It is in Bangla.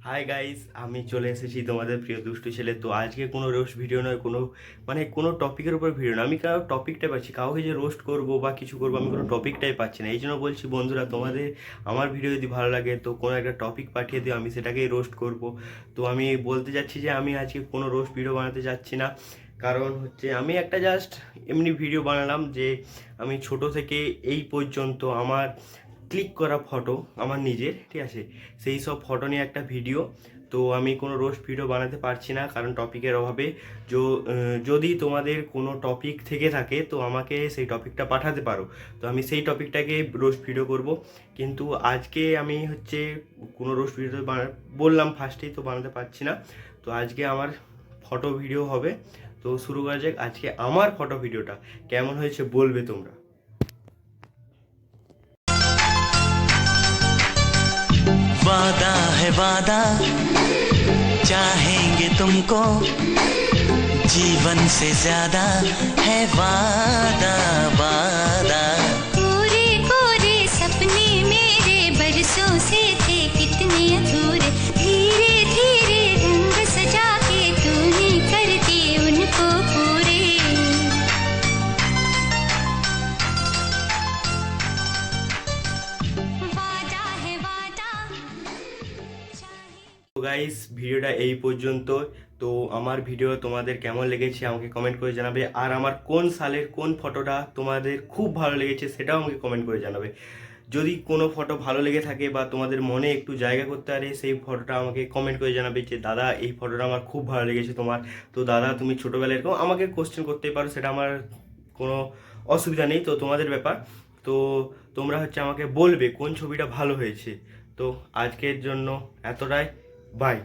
হাই গাইস, আমি চলে এসেছি তোমাদের প্রিয় দুষ্টু ছেলে। তো আজকে কোনো রোস্ট ভিডিও নয়, কোনো টপিকের উপর ভিডিও না। আমি কারো টপিকটাই পাচ্ছি, কাউকে যে রোস্ট করবো বা কিছু করবো, আমি কোনো টপিকটাই পাচ্ছি না। এই জন্য বলছি বন্ধুরা, তোমাদের আমার ভিডিও যদি ভালো লাগে তো কোনো একটা টপিক পাঠিয়ে দিও, আমি সেটাকেই রোস্ট করব। তো আমি বলতে যাচ্ছি যে আমি আজকে কোনো রোস্ট ভিডিও বানাতে যাচ্ছি না। কারণ হচ্ছে আমি একটা জাস্ট এমনি ভিডিও বানালাম যে আমি ছোট থেকে এই পর্যন্ত আমার ক্লিক করা ফটো আমার নিজের, ঠিক আছে, সেই সব ফটো নিয়ে একটা ভিডিও। তো আমি কোনো রোস্ট ভিডিও বানাতে পারছি না কারণ টপিকের অভাবে। যদি তোমাদের কোনো টপিক থেকে থাকে তো আমাকে সেই টপিকটা পাঠাতে পারো, তো আমি সেই টপিকটাকে রোস্ট ভিডিও করব। কিন্তু আজকে আমি হচ্ছে কোনো রোস্ট ভিডিও বললাম ফার্স্টেই তো বানাতে পারছি না। তো আজকে আমার ফটো ভিডিও হবে। তো শুরু করা যাক। আজকে আমার ফটো ভিডিওটা কেমন হয়েছে বলবে তোমরা। वादा है वादा, चाहेंगे तुमको, जीवन से ज्यादा है वादा वादा। कोरे कोरे सपने मेरे बरसों से थे कितने अधूरे, धीरे धीरे रंग सजा के तूने कर दिए उनको पूरे। वादा है वादा, তো গাইস, ভিডিওটা এই পর্যন্ত। তো আমার ভিডিও তোমাদের কেমন লেগেছে আমাকে কমেন্ট করে জানাবে, আর আমার কোন সালের কোন ফটোটা তোমাদের খুব ভালো লেগেছে সেটাও আমাকে কমেন্ট করে জানাবে। যদি কোনো ফটো ভালো লেগে থাকে বা তোমাদের মনে একটু জায়গা করতে পারে, সেই ফটোটা আমাকে কমেন্ট করে জানাবে যে দাদা এই ফটোটা আমার খুব ভালো লেগেছে তোমার। তো দাদা তুমি ছোটোবেলায় এরকম আমাকে কোশ্চেন করতেই পারো, সেটা আমার কোনো অসুবিধা নেই, তো তোমাদের ব্যাপার। তো তোমরা হচ্ছে আমাকে বলবে কোন ছবিটা ভালো হয়েছে। তো আজকের জন্য এতটাই, বাই।